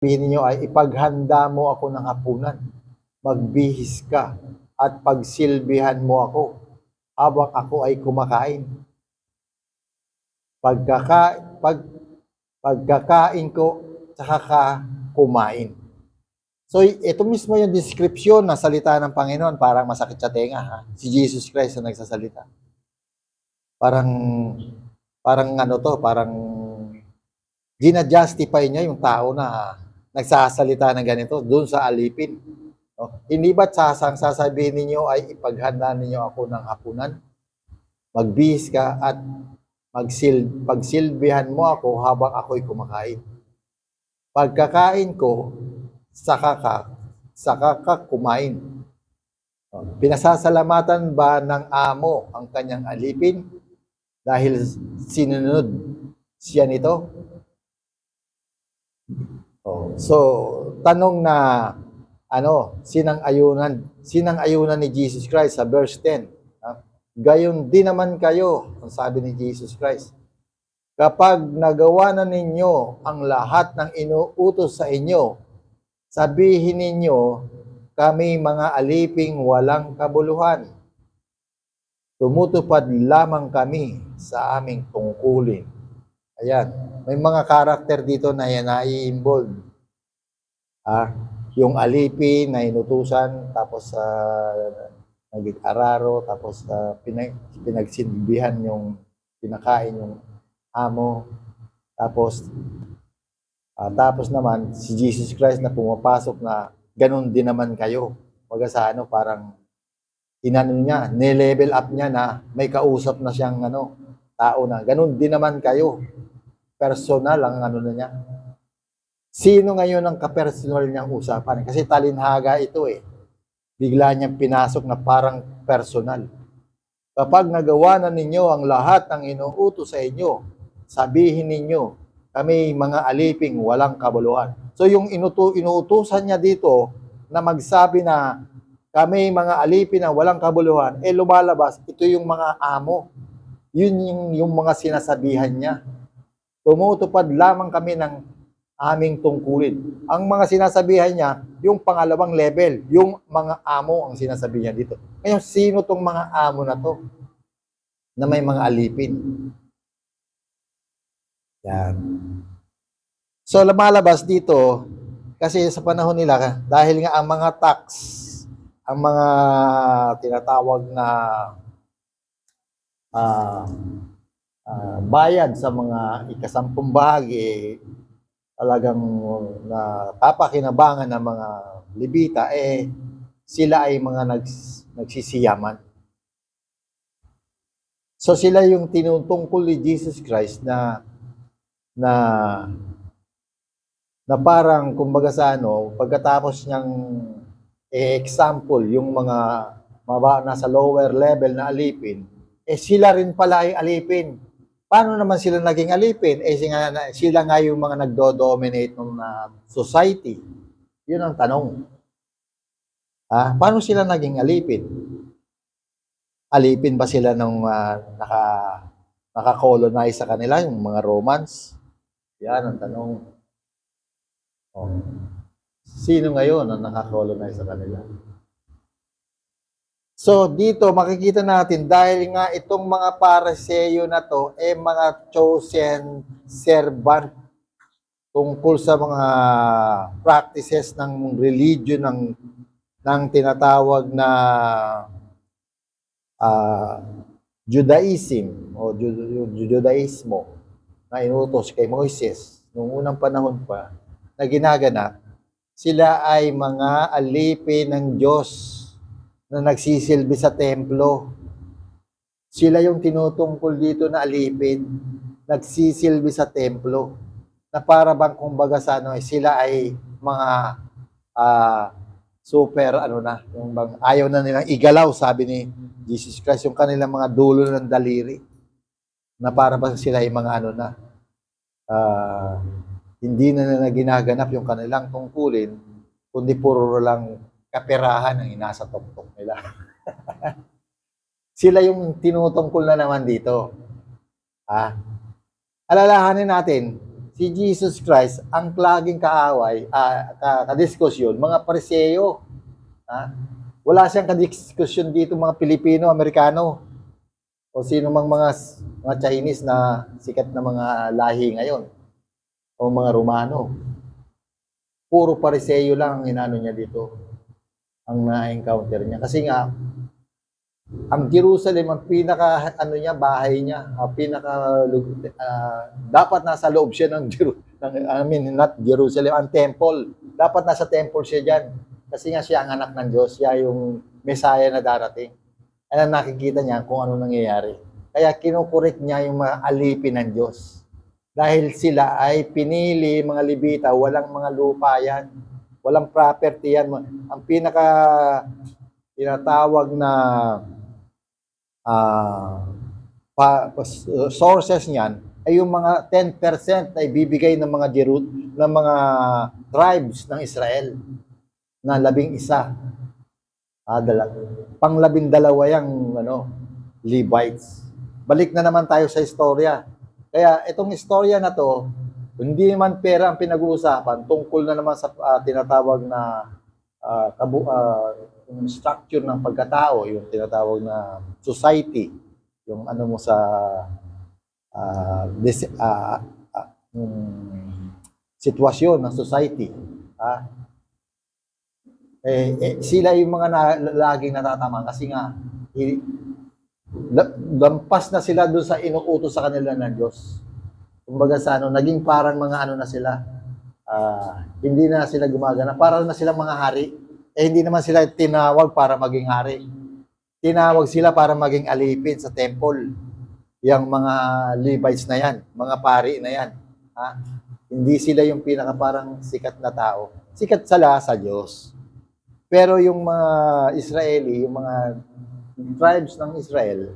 Sabihin ninyo ay ipaghanda mo ako ng hapunan, magbihis ka, at pagsilbihan mo ako habang ako ay kumakain. Pagkakain ko, saka ka kumain. So, ito mismo yung description na salita ng Panginoon, parang masakit sa tenga, ha? Si Jesus Christ ang nagsasalita. Parang parang gina-justify niya yung tao na nagsasalita ng ganito doon sa alipin. No? Hindi ba't sasabihin ninyo ay ipaghanda ninyo ako ng hapunan? Magbihis ka at pagsilbihan mo ako habang ako'y kumakain. Pagkakain ko, saka ka kumain. Pinasasalamatan ba ng amo ang kanyang alipin dahil sinunod siya nito? So, tanong na sinang-ayunan ni Jesus Christ sa verse 10. Gayon din naman kayo, ang sabi ni Jesus Christ. Kapag nagawa na ninyo ang lahat ng inuutos sa inyo, sabihin ninyo, kami mga aliping walang kabuluhan. Tumutupad lamang kami sa aming tungkulin. Ayan, may mga karakter dito na yan nai-involve. Yung alipin na inutusan, tapos naging araro, tapos pinagsilbihan yung pinakain yung amo. Tapos naman, si Jesus Christ na pumapasok na ganun din naman kayo. Wag sa parang niya, ni-level up niya na may kausap na siyang tao na ganun din naman kayo. Personal ang na niya. Sino ngayon ang kapersonal niyang usapan? Kasi talinhaga ito eh. Bigla niyang pinasok na parang personal. Kapag nagawa na ninyo ang lahat ng inuutos sa inyo, sabihin ninyo, kami mga aliping walang kabuluhan. So yung inuutusan niya dito na magsabi na kami mga alipin na walang kabuluhan, lumalabas, ito yung mga amo. Yun yung mga sinasabihan niya. Tumutupad lamang kami ng aming tungkulin. Ang mga sinasabihan niya, yung pangalawang level, yung mga amo ang sinasabihan dito. Ngayon, sino tong mga amo na to? Na may mga alipin. Yan. So, lumalabas dito, kasi sa panahon nila, dahil nga ang mga tax, ang mga tinatawag na bayad sa mga ikasampung bahagi, talagang napapakinabangan ng mga Levita, sila ay mga nagsisiyaman. So sila yung tinutungkol ni Jesus Christ na parang kumbaga sa pagkatapos niyang example yung mga nasa lower level na alipin, sila rin pala ay alipin. Paano naman sila naging alipin? Sila nga yung mga nagdo-dominate ng society. Yun ang tanong. Paano sila naging alipin? Alipin ba sila nung naka-colonize sa kanila, yung mga Romans? Yan ang tanong. Sino ngayon ang naka-colonize sa kanila? So, dito makikita natin, dahil nga itong mga Pariseo na to, mga chosen servant tungkol sa mga practices ng religion ng tinatawag na Judaism o Judaismo na inutos kay Moises noong unang panahon pa na ginaganap, sila ay mga alipin ng Diyos na nagsisilbi sa templo. Sila yung tinutungkol dito na alipin, nagsisilbi sa templo. Na para bang kumbaga sa sila ay mga super yung bang ayaw na nilang igalaw, sabi ni Jesus Christ, yung kanilang mga dulo ng daliri. Na para bang sila ay mga hindi na ginaganap yung kanilang tungkulin, kundi puro lang kaperahan ang inasa tuktok nila. Sila yung tinutungkol na naman dito. Alalahanin natin, si Jesus Christ, ang laging kaaway, kadiskusyon, mga Pariseo. Wala siyang kadiskusyon dito mga Pilipino, Amerikano, o sino mang mga Chinese na sikat na mga lahi ngayon, o mga Romano. Puro Pariseo lang ang inano niya dito, ang na-encounter niya. Kasi nga, ang Jerusalem, ang pinaka ano niya, bahay niya, dapat nasa loob siya ng not Jerusalem, ang temple. Dapat nasa temple siya diyan. Kasi nga siya ang anak ng Diyos, siya yung Messiah na darating. Kaya nakikita niya kung ano nangyayari. Kaya kinukorek niya yung mga alipin ng Diyos. Dahil sila ay pinili, mga Levita, walang mga lupa yan. Walang property yan. Ang pinaka tinatawag na sources niyan ay yung mga 10% na ibibigay ng mga tribes ng Israel na 11. Pang-12 yung Levites. Balik na naman tayo sa istorya. Kaya itong istorya na to, hindi naman pera ang pinag-uusapan, tungkol na naman sa tinatawag na yung structure ng pagkatao, yung tinatawag na society, yung ano mo sa sitwasyon ng society. Sila yung mga laging natatamaan kasi nga lampas na sila doon sa inuutos sa kanila ng Diyos. Kumbaga sa naging parang mga na sila. Hindi na sila gumagana. Para na silang mga hari. Hindi naman sila tinawag para maging hari. Tinawag sila para maging alipin sa temple. Yang mga Levites na yan, mga pari na yan. Hindi sila yung pinaka parang sikat na tao. Sikat sila sa Diyos. Pero yung mga Israeli, yung mga tribes ng Israel,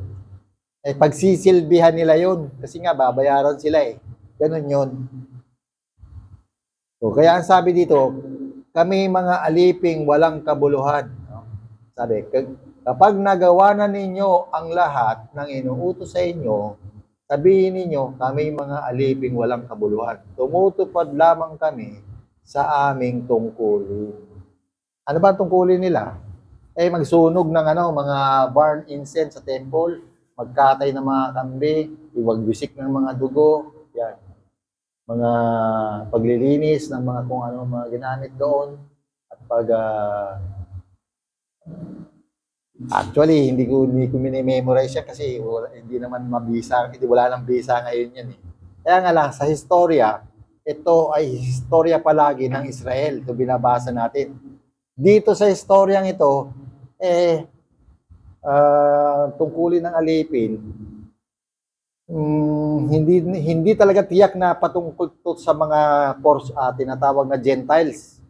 pagsisilbihan nila yun. Kasi nga, babayaran sila Ganun yun. So, kaya ang sabi dito, kami mga aliping walang kabuluhan. Sabi, kapag nagawa na ninyo ang lahat ng inuutos sa inyo, sabihin ninyo, kami mga aliping walang kabuluhan. Tumutupad lamang kami sa aming tungkulin. Ano ba ang tungkulin nila? Magsunog ng mga burn incense sa temple, magkatay ng mga kambing, iwagwisik ng mga dugo, yan. Mga paglilinis ng mga kung ano mga ginamit doon, at actually hindi ko mini-memorize yan kasi hindi naman mabisa, wala nang bisa ngayon yan Kaya nga lang sa historia, ito ay historia palagi ng Israel, ito binabasa natin. Dito sa historyang ito, tungkulin ng alipin, hindi talaga tiyak na patungkol to sa mga tinatawag na Gentiles.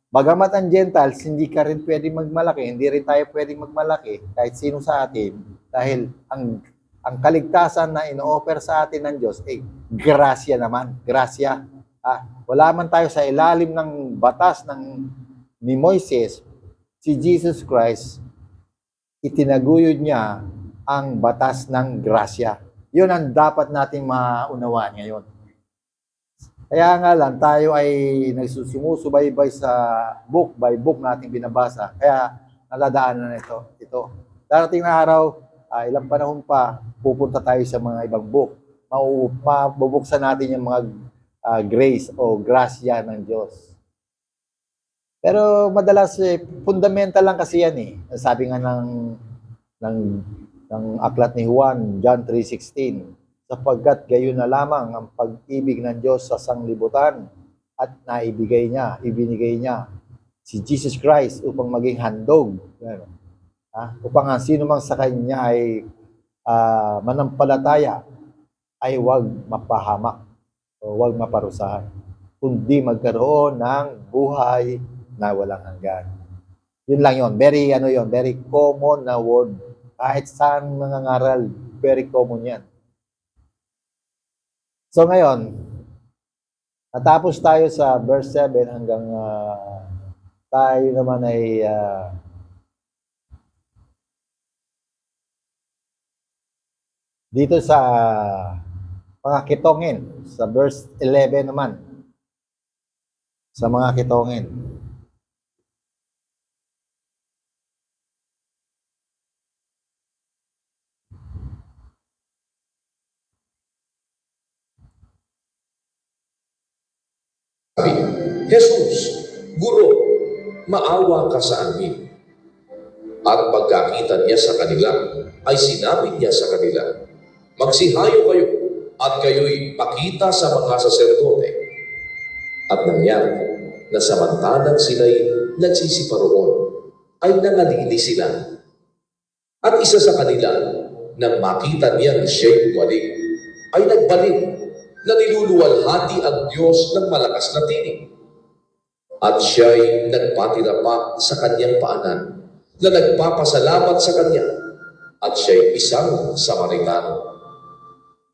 Bagamat ang Gentiles, hindi ka rin pwedeng magmalaki, hindi rin tayo pwedeng magmalaki kahit sino sa atin dahil ang kaligtasan na ino-offer sa atin ng Diyos grasya naman, grasya. Wala man tayo sa ilalim ng batas ni Moises, si Jesus Christ, itinaguyod niya ang batas ng grasya. Yun ang dapat nating maunawaan ngayon. Kaya nga lang, tayo ay nagsusumusubaybay sa book by book nating binabasa. Kaya naladaanan na ito. Darating na araw, ilang panahon pa, pupunta tayo sa mga ibang book. Mabubuksan natin yung mga grace o grasya ng Diyos. Pero madalas fundamental lang kasi yan Sabi nga ng aklat ni Juan, John 3:16, sapagkat gayon na lamang ang pag-ibig ng Diyos sa sanglibutan at ibinigay niya si Jesus Christ upang maging handog. Upang ang sino mang sa kanya ay manampalataya ay huwag mapahamak o huwag maparusahan, kundi magkaroon ng buhay na walang hanggan. Yun lang yun. Very common na word. Kahit saan nangangaral, very common yan. So ngayon, natapos tayo sa verse 7 hanggang tayo naman ay dito sa mga kitongin. Sa verse 11 naman, sa mga kitongin. Jesus, Guro, maawa ka sa amin. At pagkakita niya sa kanila, ay sinabi niya sa kanila, magsihayo kayo at kayo'y pakita sa mga saserdote. At nangyari na samantalang sila'y nagsisiparoon, ay nangalili sila. At isa sa kanila, nang makita niya na siya'y gumaling, ay nagbalik na niluluwalhati ang Diyos ng malakas na tinig. At siya'y nagpatira pa sa kanyang paanan na nagpapasalamat sa kanya, at siya'y isang Samaritano.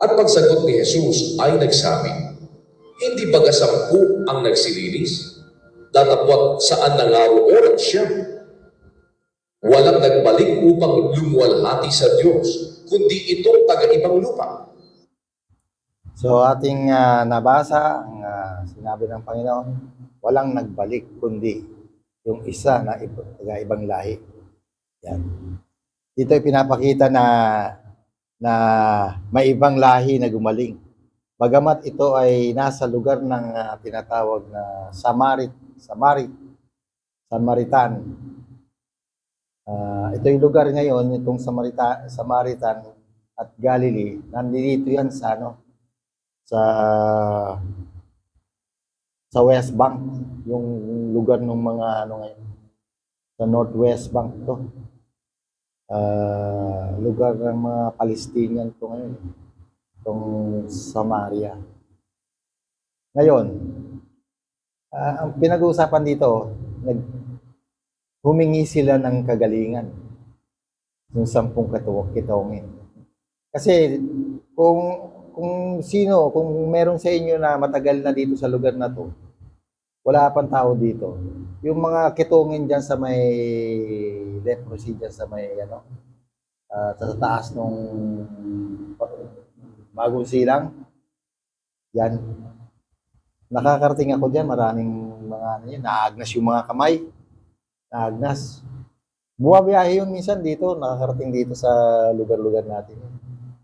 At pagsagot ni Jesus ay nagsabi, hindi ba 10 ang nagsilinis? Datapwat saan nangaroon siya? Walang nagbalik upang lumuwalhati sa Diyos, kundi itong taga-ibang lupa. So ating nabasa ang sinabi ng Panginoon, walang nagbalik kundi yung isa na ibang lahi. Yan. Dito ay pinapakita na may ibang lahi na gumaling. Bagamat ito ay nasa lugar ng tinatawag na Samaritan. Ito yung lugar ngayon, itong Samaritan at Galilee. Nandito yan sa sa West Bank, yung lugar ng mga ngayon. Sa Northwest Bank to. Lugar ng mga Palestinian to ngayon. Itong Samaria. Ngayon, ang pinag-uusapan dito, humingi sila ng kagalingan yung 10 kitongin. Kasi kung meron sa inyo na matagal na dito sa lugar na to, wala pang tao dito. Yung mga kitongin dyan sa may leprosy dyan sa may sa taas nung Bagong Silang, yan. Nakakarating ako dyan, maraming mga naagnas yung mga kamay. Naagnas. Bumabiyahe yun minsan dito, nakakarating dito sa lugar-lugar natin.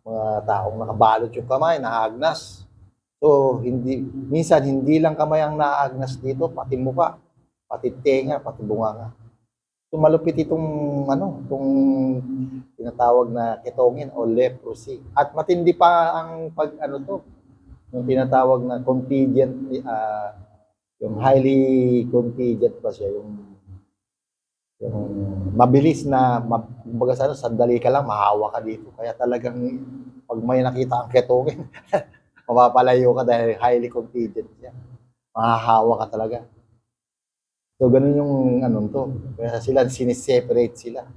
Mga taong nakabalot yung kamay, naagnas. So, minsan hindi lang kamay ang naagnas dito, pati mukha, pati tenga, pati bunganga. So, malupit itong tinatawag na kitongin o leprosy. At matindi pa ang yung tinatawag na contingent, yung highly contingent pa siya, yung mabilis na, kumbaga sandali ka lang, mahawa ka dito. Kaya talagang, pag may nakita ang kitongin, mapapalayo ka dahil highly contingent siya. Mahahawa ka talaga. So, ganun yung Kaya sila, siniseparate sila.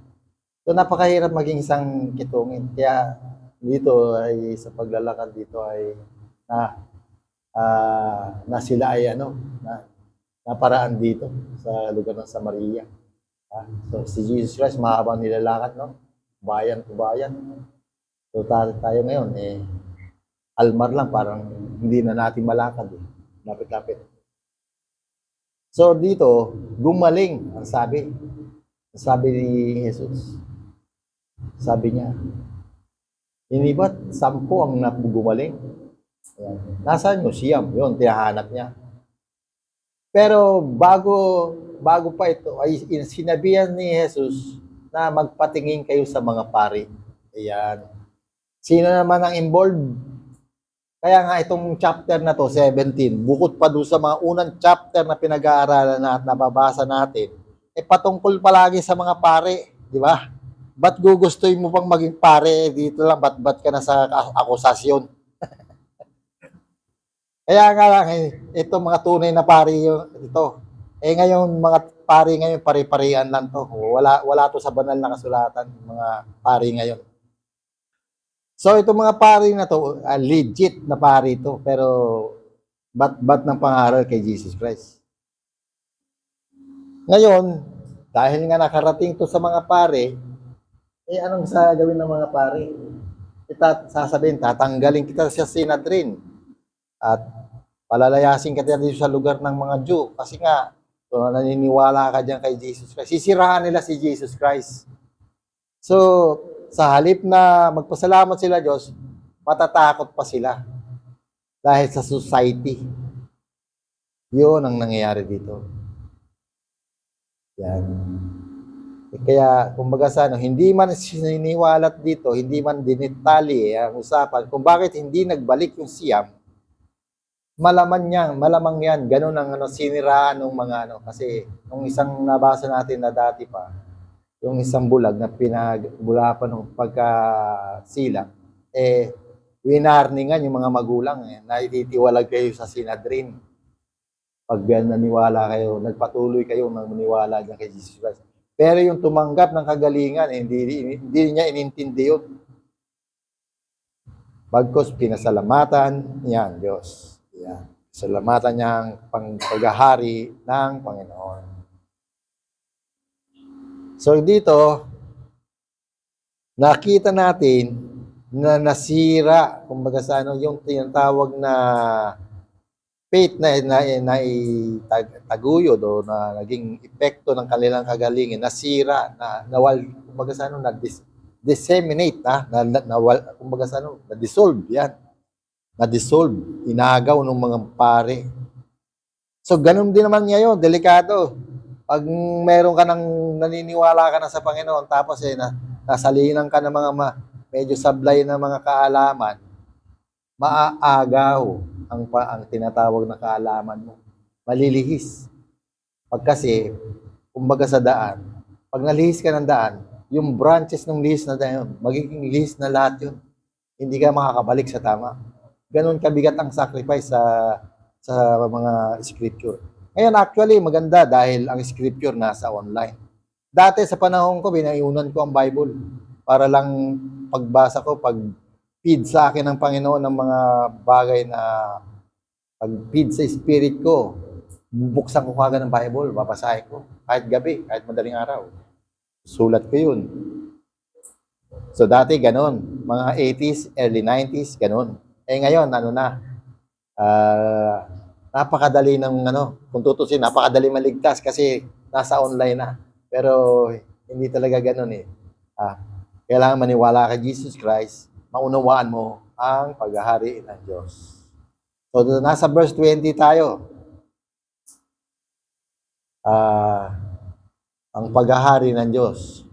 So, napakahirap maging isang kitongin. Kaya, dito ay, sa paglalakad dito ay, na sila ay naparaan dito sa lugar ng Samaria. So, si Jesus Christ, mahabang nilalakad, bayan to bayan. So, tayo ngayon, almar lang, parang hindi na natin malakad. Lapit-lapit. So, dito, gumaling, ang sabi. Sabi ni Jesus. Sabi niya, hindi ba't 10 ang gumaling? Ayan. Nasaan yung siyam? Yun, tinahanap niya. Pero bago pa ito, ay sinabihan ni Jesus na magpatingin kayo sa mga pari. Ayan. Sino naman ang involved? Kaya nga itong chapter na to, 17, bukod pa doon sa mga unang chapter na pinag-aaralan na at nababasa natin, patungkol palagi sa mga pare, di ba? Ba't gugustuhin mo pang maging pare dito lang, ba't ka na sa akusasyon? Kaya nga lang, ito mga tunay na pari ito. Ngayon, mga pari ngayon, pari-parian lang to. Wala to sa banal na kasulatan, mga pari ngayon. So, itong mga pari na to, legit na pari to, pero bat ng pangaral kay Jesus Christ. Ngayon, dahil nga nakarating to sa mga pare, anong sa gawin ng mga pare? sasabihin, tatanggalin kita sa Sinadrin at palalayasin kita dito sa lugar ng mga Jew. Kasi nga, kung naniniwala ka dyan kay Jesus Christ, sisiraan nila si Jesus Christ. So, sa halip na magpasalamat sila Diyos, matatakot pa sila dahil sa society. Yun ang nangyayari dito. Yan. Kaya, kumbaga hindi man sininiwalat dito, hindi man dinitali ang usapan, kung bakit hindi nagbalik yung Siam, malamang yan, ganun ang siniraan ng mga kasi nung isang nabasa natin na dati pa, yung isang bulag na pinagbula pa nung pagkasila, winarningan yung mga magulang, na ititiwalag kayo sa Sinadrin. Pag naniwala kayo, nagpatuloy kayo nang maniwala dyan kay Jesus Christ. Pero yung tumanggap ng kagalingan, hindi niya inintindi yun. Bagkus pinasalamatan niya ang Diyos. Yan. Salamatan niya ang paghahari ng Panginoon. So dito, nakita natin na nasira, kumbaga sa yung tinatawag na faith na taguyod o na naging epekto ng kanilang kagalingin, nasira, kumbaga sa disseminate, kumbaga sa na-dissolve, yan. Na-dissolve, inagaw ng mga pare. So, ganun din naman ngayon, delikado. Pag meron ka ng naniniwala ka na sa Panginoon, tapos nasalinan ka ng mga medyo sablay na mga kaalaman, maaagaw ang tinatawag na kaalaman mo. Malilihis. Pag kasi, kumbaga sa daan, pag nalihis ka ng daan, yung branches ng lihis na daan, magiging lihis na lahat yun. Hindi ka makakabalik sa tama. Ganon kabigat ang sacrifice sa mga scripture. Ngayon, actually, maganda dahil ang scripture nasa online. Dati sa panahon ko, binayunan ko ang Bible para lang pagbasa ko, pag-feed sa akin ng Panginoon ng mga bagay na pag-feed sa spirit ko, bubuksan ko kagad ng Bible, babasahin ko. Kahit gabi, kahit madaling araw. Sulat ko yun. So dati ganon, mga 80s, early 90s, ganon. Ngayon, napakadali ng kung tutusin, napakadali maligtas kasi nasa online na. Pero hindi talaga ganon Kailangan maniwala kay Jesus Christ, maunawaan mo ang paghahari ng Diyos. So, nasa verse 20 tayo. Ang paghahari ng Diyos.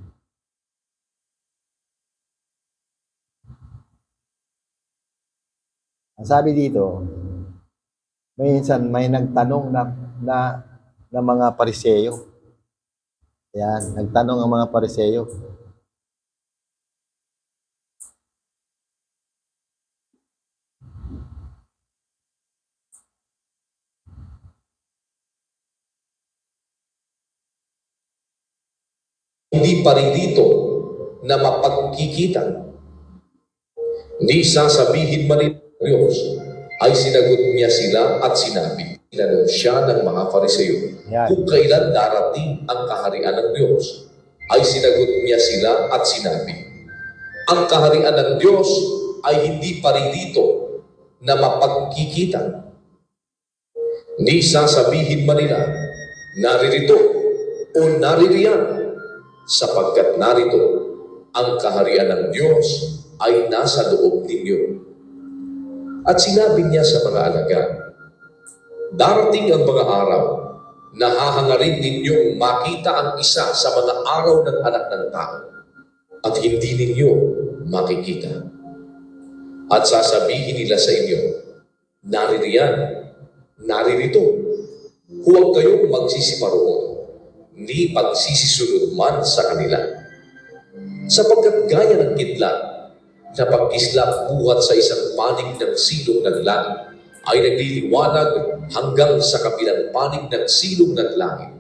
Ang sabi dito, minsan may nagtanong na mga Pariseyo. Yan, nagtanong ang mga Pariseyo. Hindi pa rin dito na mapagkikitan. Ni sasabihin man ni Diyos, ay sinagot niya sila at sinabi, tinanong siya ng mga Fariseo, kung kailan darating ang kaharian ng Diyos, ay sinagot niya sila at sinabi, ang kaharian ng Diyos ay hindi pa rin dito na mapagkikitan. Ni sasabihin man nila, naririto o naririyan, sapagkat narito ang kaharian ng Diyos ay nasa loob ninyo. At sinabi niya sa mga alagad, darating ang mga araw na hahangarin ninyong makita ang isa sa mga araw ng anak ng tao at hindi ninyo makikita. At sasabihin nila sa inyo, naririyan, naririto, huwag kayong magsisiparoon, ni pagsisisunod man sa kanila. Sapagkat gaya ng kidlat na pagkislap buhat sa isang panig ng silong ng langit ay nagliliwanag hanggang sa kabilang panig ng silong ng langit.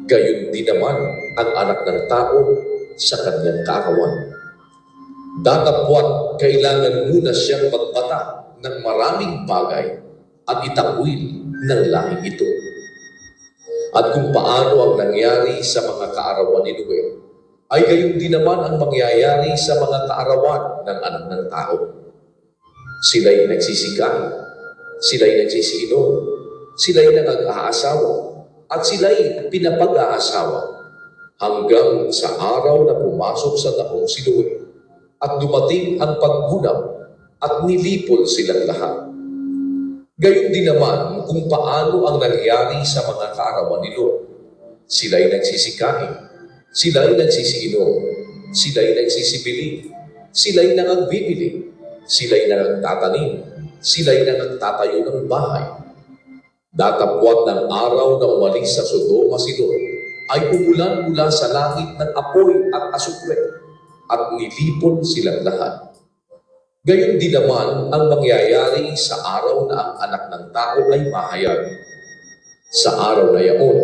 Gayon din naman ang anak ng tao sa kanyang kaarawan. Datapwat kailangan muna siyang magbata ng maraming bagay at itakwil ng lahing ito. At kung paano ang nangyari sa mga kaarawan ni Noe, ay gayon din naman ang mangyayari sa mga kaarawan ng anak ng tao. Sila'y nagsisikain, sila'y nagsisiinom, sila'y nag-aasawa, at sila'y pinapag-aasawa hanggang sa araw na pumasok sa taong Siloe at dumating ang paggunaw at nilipol silang lahat. Gayon din naman kung paano ang nangyari sa mga kaarawan ni Lot. Sila'y nagsisikain, sila'y nagsisiinom, sila'y nagsisibili, sila'y nangagbibili, sila'y nangagtatanim, sila'y nangagtatayo ng bahay. Datapwat ng araw na umalis sa Sodoma si Lot, ay umulan mula sa langit ng apoy at asupre, at nilipon silang lahat. Gayon din naman ang mangyayari sa araw na ang anak ng tao ay mahayag. Sa araw na yaon,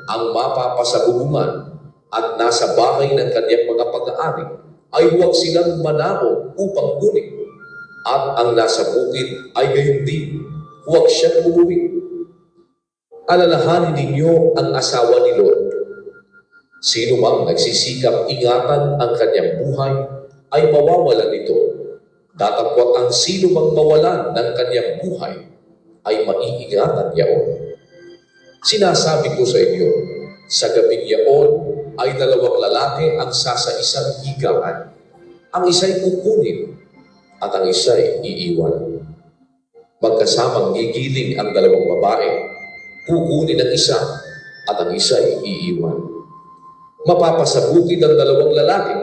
ang mapapasabubungan at nasa bahay ng kanyang mga pag-aari ay huwag silang manao upang kunin. At ang nasa bukid ay gayon din, huwag siyang umuwi. Alalahanin ninyo ang asawa ni Lot. Sino mang nagsisikap ingatan ang kanyang buhay ay mawawalan nito. Datapwat ang sino mang mawalan ng kanyang buhay ay maiingatan yaon. Sinasabi ko sa inyo, sa gabing yaon ay 2 lalaki ang sasa-isang higaan. Ang isa'y kukunin at ang isa'y iiwan. Magkasamang gigiling ang 2 babae, kukunin ang isa at ang isa'y iiwan. Mapapasabukid ang 2 lalaki,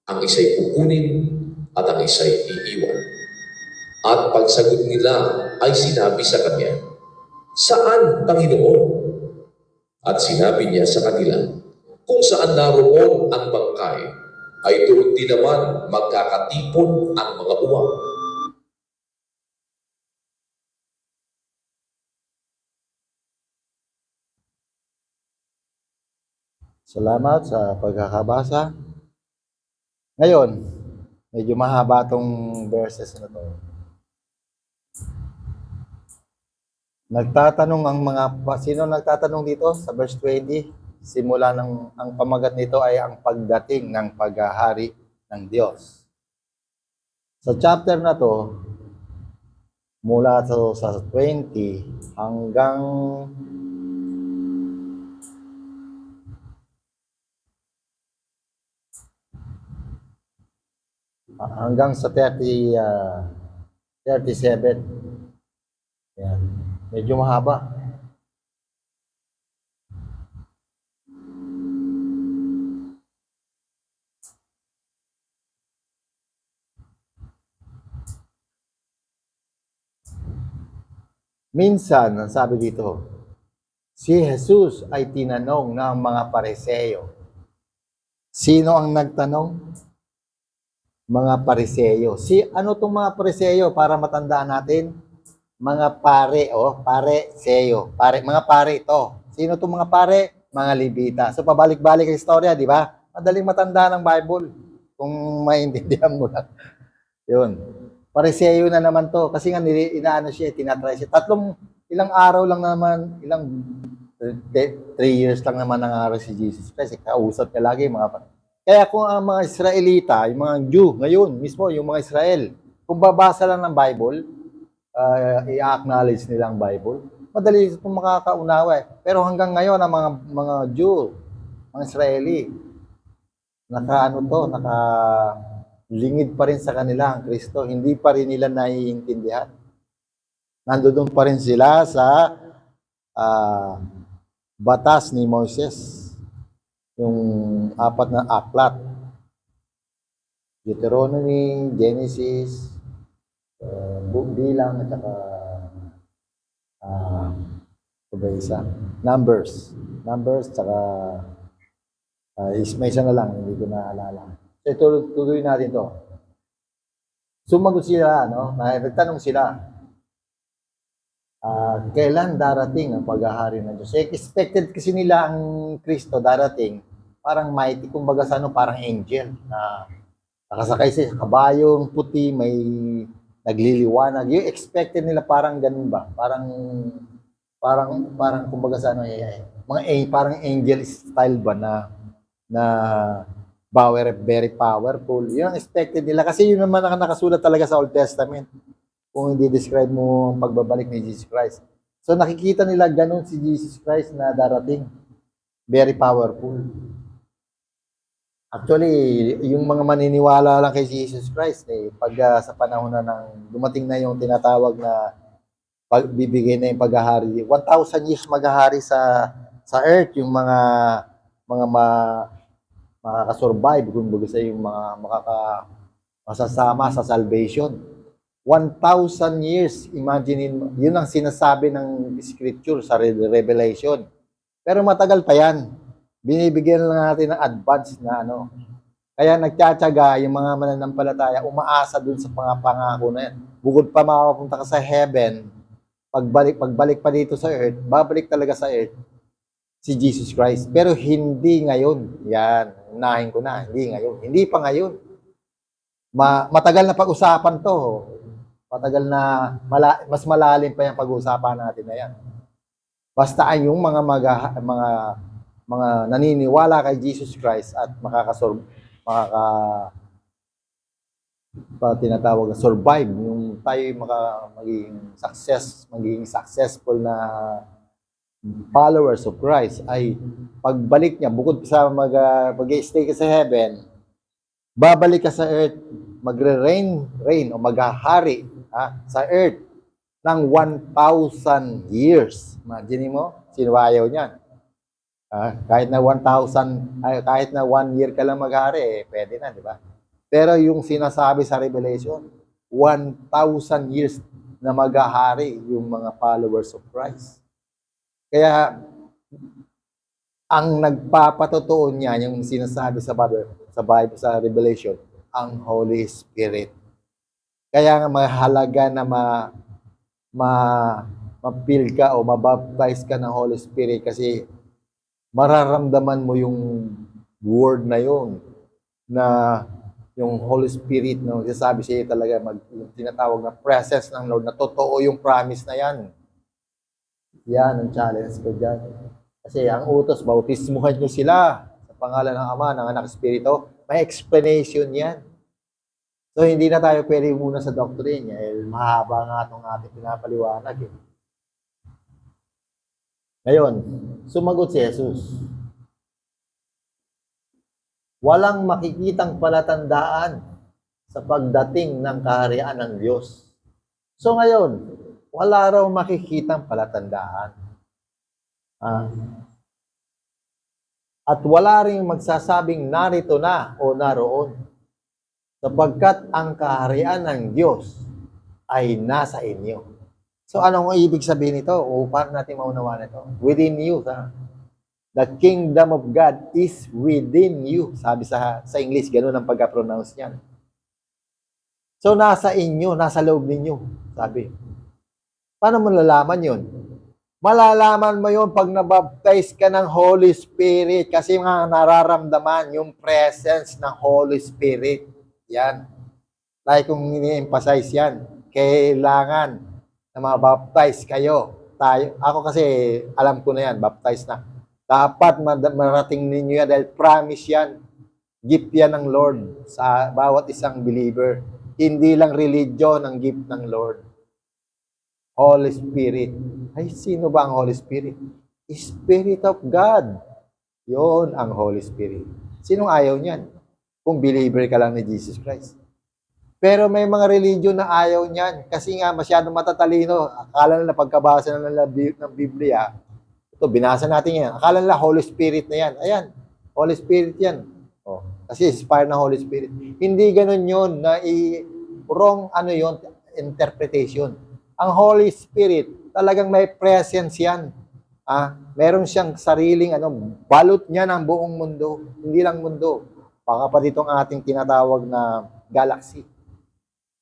ang isa'y kukunin at ang isa'y iiwan. At pagsagot nila ay sinabi sa kanya, "Saan, Panginoon?" At sinabi niya sa kanila, "Kung saan naroon ang bangkay, ay doon din naman magkakatipon ang mga uwang." Salamat sa pagkakabasa. Ngayon, medyo mahaba tong verses na to. Nagtatanong ang sino nagtatanong dito sa verse 20? Simula ang pamagat nito ay ang pagdating ng paghahari ng Diyos. Sa chapter na to, mula sa 20 hanggang sa 37. Yan. Medyo mahaba. Minsan, ang sabi dito, si Jesus ay tinanong ng mga Pariseo. Sino ang nagtanong? Mga Pariseo. Ano tong mga Pariseo para matandaan natin? Mga pare, Pariseo. Mga pare ito. Sino tong mga pare? Mga Levita. So pabalik-balik ang istorya, di ba? Madaling matandaan ng Bible kung maintindihan mo lang. Yun. Pariseo na naman to kasi nga inaano siya, tinatry siya. Ilang araw lang naman, 3 years lang naman nangaral si Jesus kasi kausap niya lagi mga. Kaya kung ang mga Israelita, yung mga Jew, ngayon mismo, yung mga Israel, kung babasa lang ng Bible, i-acknowledge nila ang Bible, madali itong makakaunawa. Pero hanggang ngayon, ang mga Jew, mga Israeli, nakalingid pa rin sa kanila ang Kristo. Hindi pa rin nila naiintindihan. Nandoon pa rin sila sa batas ni Moises. Yung 4 na aklat. Deuteronomy, Genesis, Bilang, at saka Numbers, tsaka may isa na lang, hindi ko naalala. So, tuloy natin to. Sumagot sila, nagtanong sila, kailan darating ang paghahari ng Diyos? Expected kasi nila ang Kristo darating, parang mighty, kumbaga parang angel, na nakasakay sa kabayong puti, may nagliliwanag. Yung expected nila parang ganun ba? Parang kumbaga parang angel style ba na very powerful. Yun ang expected nila kasi yun naman ang nakasulat talaga sa Old Testament kung hindi describe mo ang pagbabalik ni Jesus Christ. So nakikita nila ganun si Jesus Christ na darating. Very powerful. Actually, yung mga maniniwala lang kay Jesus Christ, pag sa panahon na dumating na yung tinatawag na bibigay na yung paghahari, 1,000 years maghahari sa earth, yung mga makakasurvive, kumbaga sa yung mga masasama sa salvation. 1,000 years, imagine mo, yun ang sinasabi ng scripture sa Revelation. Pero matagal pa yan. Binibigyan lang natin ng advance na ano. Kaya nagtsatsaga yung mga mananampalataya, umaasa dun sa mga pangako na yan. Bukod pa makapunta ka sa heaven, pagbalik pa dito sa earth, babalik talaga sa earth si Jesus Christ. Pero hindi ngayon. Yan, unahin ko na, hindi ngayon. Hindi pa ngayon. Matagal na pag-usapan to. Matagal na, mas malalim pa yung pag-uusapan natin na yan. Basta ay yung mga naniniwala kay Jesus Christ at tinatawag na survive, yung tayo magiging successful na followers of Christ, ay pagbalik niya, bukod sa mag-stay ka sa heaven, babalik ka sa earth, magre-reign o maghahari sa earth ng 1,000 years. Imagine mo, sino ayaw niyan? Kahit na 1,000, kahit na 1 year ka lang maghari, pwede na, di ba? Pero yung sinasabi sa Revelation, 1,000 years na maghahari yung mga followers of Christ. Kaya, ang nagpapatotoo niya, yung sinasabi sa Bible, sa Revelation, ang Holy Spirit. Kaya nga mahalaga na ma-feel ka o mabaptize ka ng Holy Spirit kasi mararamdaman mo yung word na yun, na yung Holy Spirit na sasabi siya talaga, yung tinatawag na presence ng Lord, na totoo yung promise na yan. Yan ang challenge ko dyan. Kasi ang utos, bautismuhan nyo sila sa pangalan ng Ama, ng Anak, Espiritu. May explanation yan. So, hindi na tayo pwede muna sa doctrine. Mahaba nga itong ating pinapaliwanag. Ngayon, sumagot si Jesus. Walang makikitang palatandaan sa pagdating ng kaharian ng Diyos. So ngayon, wala raw makikitang palatandaan. At wala ring magsasabing narito na o naroon, sapagkat ang kaharian ng Diyos ay nasa inyo. So anong ibig sabihin nito? O paano natin maunawaan ito? Within you. The kingdom of God is within you. Sabi sa English, ganun ang pagka-pronounce niyan. So nasa inyo, nasa loob ninyo. Sabi. Paano mo nalalaman yun? Malalaman mo yun pag nabaptize ka ng Holy Spirit kasi nga nararamdaman yung presence ng Holy Spirit. Yan. Like kung ini-emphasize yan, kailangan na mabaptize kayo. Ako kasi alam ko na yan, baptize na. Dapat marating ninyo yan dahil promise yan. Gift yan ng Lord sa bawat isang believer. Hindi lang religion ang gift ng Lord. Holy Spirit. Ay, sino ba ang Holy Spirit? Spirit of God. Yon ang Holy Spirit. Sinong ayaw niyan? Kung believer ka lang ni Jesus Christ. Pero may mga religion na ayaw niyan kasi nga masyadong matatalino. Akala nila pagkabasa na ng Biblia, ito, binasa natin yan. Akala nila Holy Spirit na yan. Ayan, Holy Spirit yan. Kasi inspired ng Holy Spirit. Hindi ganun yun na wrong interpretation. Ang Holy Spirit, talagang may presence yan. Meron siyang sariling balot niya ng buong mundo. Hindi lang mundo. Baka pa dito ang ating tinatawag na galaxy.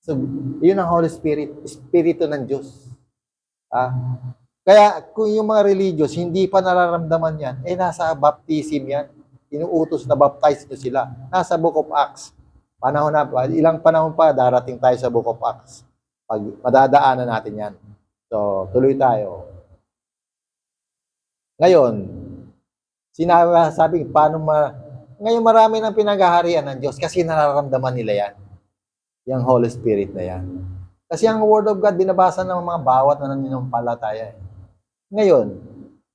So, yun ang Holy Spirit. Espiritu ng Diyos. Kaya kung yung mga religious, hindi pa nararamdaman yan, nasa baptism yan. Inuutos na baptize nyo sila. Nasa Book of Acts. Ilang panahon pa, darating tayo sa Book of Acts. Pag madadaanan natin yan. So, tuloy tayo. Ngayon, sabi, paano Ngayon marami ng pinagaharian ng Diyos kasi nararamdaman nila yan. Yung Holy Spirit na yan. Kasi ang Word of God, binabasa ng mga bawat na nananampalataya. Ngayon,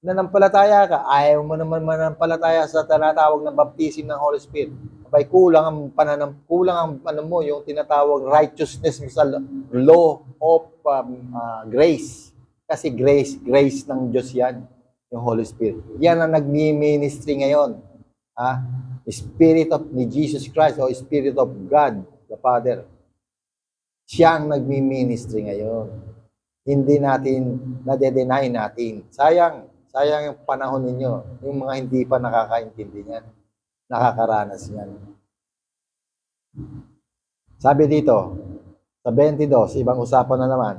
nanampalataya ka, ayaw mo naman manampalataya sa tinatawag na baptism ng Holy Spirit. Abay, kulang ang yung tinatawag righteousness mo sa law of grace. Kasi grace ng Diyos yan, yung Holy Spirit. Yan ang nagmi-ministry ngayon. Spirit of ni Jesus Christ o Spirit of God, the Father. Siya ang nagmi-ministry ngayon. Hindi natin, nade-deny natin. Sayang yung panahon ninyo. Yung mga hindi pa nakakaintindi niyan. Nakakaranas niyan. Sabi dito, sa 22, ibang usapan na naman.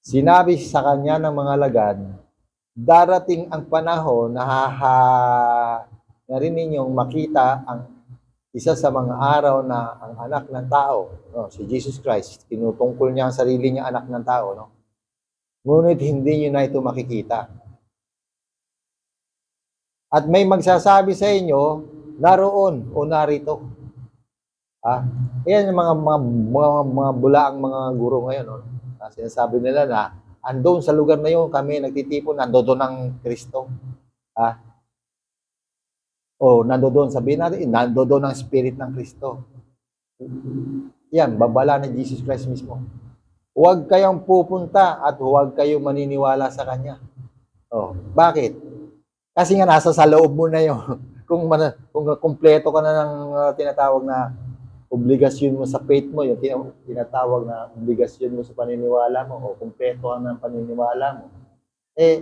Sinabi sa kanya ng mga lagad, darating ang panahon na rin ninyong makita ang isa sa mga araw na ang anak ng tao, si Jesus Christ, tinutungkol niya ang sarili niya anak ng tao, no? Ngunit hindi niyo na ito makikita. At may magsasabi sa inyo, naroon o narito. Ayan yung mga bulaang mga guro ngayon, no? Sinasabi nila na andun sa lugar na yun, kami nagtitipon, nandoon ang Kristo. Nandoon, sabihin natin, nandoon ang Spirit ng Kristo. Yan, babala ng Jesus Christ mismo. Huwag kayong pupunta at huwag kayong maniniwala sa Kanya. Bakit? Kasi nga nasa sa loob mo na yun. Kung kumpleto ka na ng tinatawag na obligasyon mo sa faith mo, yung tinatawag na obligasyon mo sa paniniwala mo, o kumpleto ka ng paniniwala mo,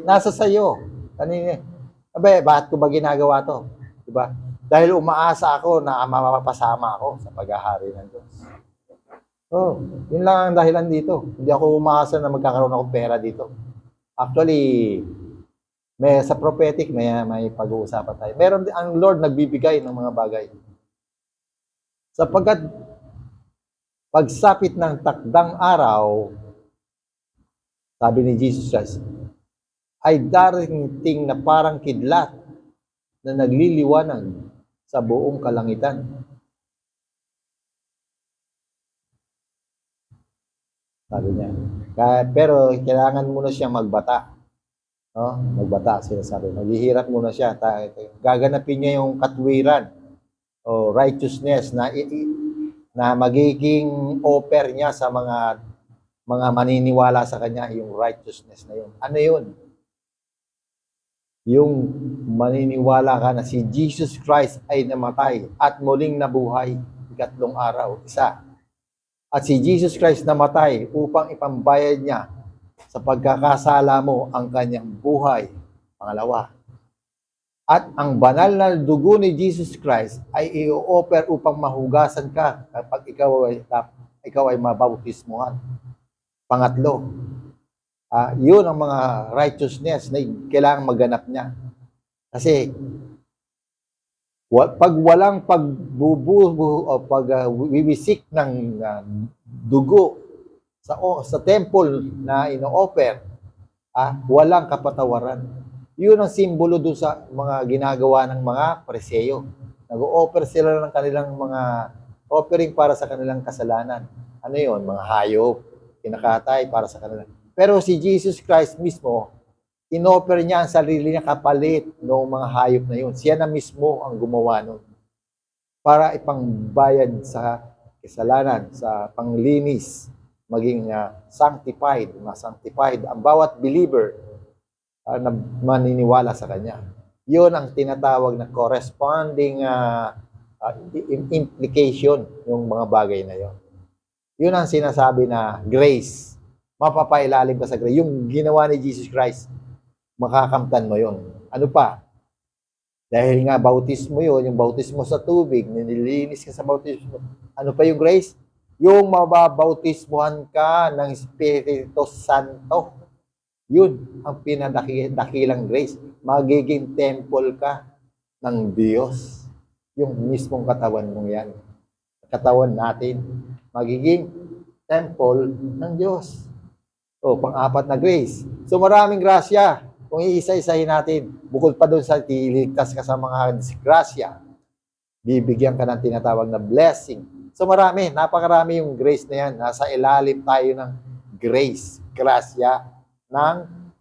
nasa sayo. Bakit ko ba ginagawa to? Diba? Dahil umaasa ako na mapapasama ako sa paghahari ng Diyos. Yun lang ang dahilan dito. Hindi ako umaasa na magkakaroon ako pera dito. Actually, sa prophetic, may pag-uusapan tayo. Meron din, ang Lord nagbibigay ng mga bagay. Sapagkat pagsapit ng takdang araw, sabi ni Jesus Christ, ay darating na parang kidlat na nagliliwanag sa buong kalangitan. Sabi niya. Pero kailangan muna siya magbata. No? Magbata, sinasabi. Maghihirap muna siya. Gaganapin niya yung katwiran o righteousness na magiging offer niya sa mga maniniwala sa kanya, yung righteousness na yun. Ano yun? Yung maniniwala ka na si Jesus Christ ay namatay at muling nabuhay ikatlong araw, isa. At si Jesus Christ namatay upang ipambayad niya sa pagkakasala mo ang kanyang buhay, pangalawa. At ang banal na dugo ni Jesus Christ ay i-offer upang mahugasan ka kapag ikaw ay mabautismuhan. Pangatlo, yun ang mga righteousness na kailangang maganap niya. Kasi pag walang pagbubuho o pagwiwisik ng dugo sa temple na ino-offer, walang kapatawaran. Yun ang simbolo doon sa mga ginagawa ng mga Pariseo. Nag-o-offer sila ng kanilang mga offering para sa kanilang kasalanan. Ano yun? Mga hayop, kinakatay para sa kanilang. Pero si Jesus Christ mismo, in-offer niya ang sarili niya kapalit ng mga hayop na yun. Siya na mismo ang gumawa nun. Para ipangbayad sa kasalanan, sa panglinis, maging sanctified, ma-sanctified ang bawat believer na maniniwala sa Kanya. Yun ang tinatawag na corresponding implication yung mga bagay na yun. Yun ang sinasabi na grace. Mapapailalim ka sa grace. Yung ginawa ni Jesus Christ, makakamtan mo yun. Ano pa? Dahil nga bautismo yun, yung bautismo sa tubig, nililinis ka sa bautismo. Ano pa yung grace? Yung mababautismuhan ka ng Espiritu Santo. Yun ang pinadakilang grace. Magiging temple ka ng Diyos. Yung mismong katawan mong yan. Katawan natin. Magiging temple ng Diyos. Pang-apat na grace. So maraming grasya. Kung iisa-isahin natin, bukod pa doon sa iligtas ka sa mga disgrasya, Bibigyan ka ng tinatawag na blessing. So marami, napakarami yung grace na yan. Nasa ilalim tayo ng grace, grasya ng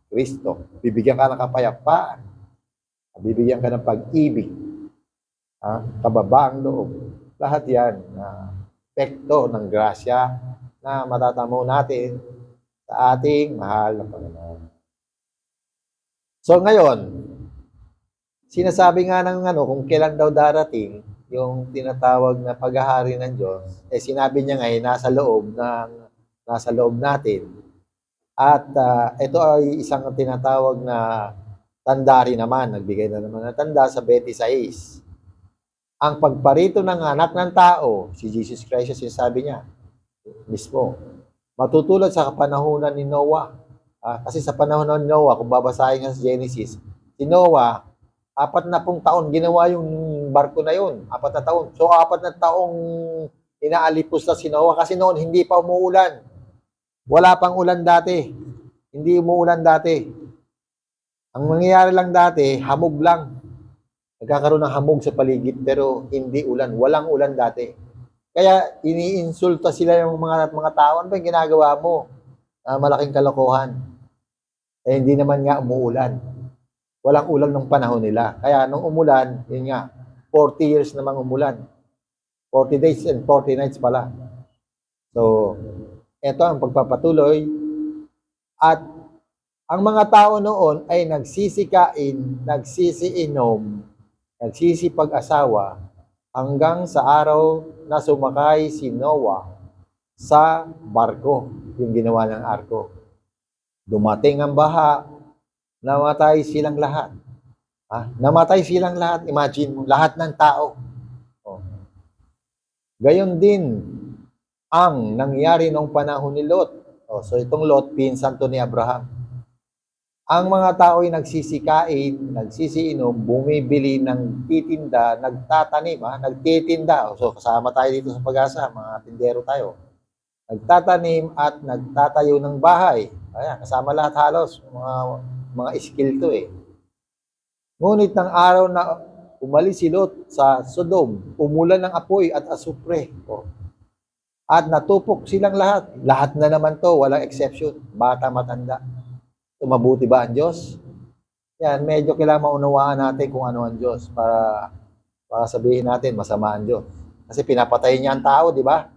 Kristo. Bibigyan ka ng kapayapaan. Bibigyan ka ng pag-ibig. Kababaang loob. Lahat yan na epekto ng grasya na matatamo natin sa ating mahal na Panginoon. So ngayon, sinasabi nga ng kung kailan daw darating yung tinatawag na paghahari ng Diyos, sinabi niya ngayon nasa loob natin. At ito ay isang tinatawag na tanda rin naman, nagbigay na naman ng tanda sa 26. Ang pagparito ng anak ng tao, si Jesus Christ, sinasabi niya mismo, matutulad sa kapanahunan ni Noah. Kasi sa panahon ni Noah, kung babasahin nga sa Genesis, si Noah, 40 taon ginawa yung barko na yun. 40 taon. So, 40 taong inaalipos na si Noah kasi noon hindi pa umuulan. Wala pang ulan dati. Hindi umuulan dati. Ang nangyayari lang dati, hamog lang. Nagkakaroon ng hamog sa paligid pero hindi ulan. Walang ulan dati. Kaya iniinsulta sila yung mga tao. Ano ba yung ginagawa mo? Malaking kalokohan. Hindi naman nga umuulan. Walang ulan nung panahon nila. Kaya nung umulan, yun nga, 40 years namang umulan. 40 days and 40 nights pala. So, ito ang pagpapatuloy. At ang mga tao noon ay nagsisikain, nagsisiinom, nagsisipag-asawa hanggang sa araw na sumakay si Noah sa barko, yung ginawa ng arko. Dumating ang baha, namatay silang lahat. Namatay silang lahat. Imagine mo, lahat ng tao. Gayon din ang nangyari nung panahon ni Lot. So itong Lot, pinsan to ni Abraham. Ang mga tao ay nagsisikain, nagsisiinom, bumibili ng titinda, nagtatanim, nagtitinda. So kasama tayo dito sa Pag-asa, mga tindero tayo. Nagtatanim at nagtatayo ng bahay. Ayan, kasama lahat halos, mga skill to Ngunit ng araw na umalis si Lot sa Sodom, umulan ng apoy at asupre. At natupok silang lahat. Lahat na naman to, walang exception. Bata, matanda. Mabuti ba ang Diyos? Yan, medyo kailangan maunawaan natin kung ano ang Diyos para sabihin natin masama ang Diyos. Kasi pinapatay niya ang tao, di ba?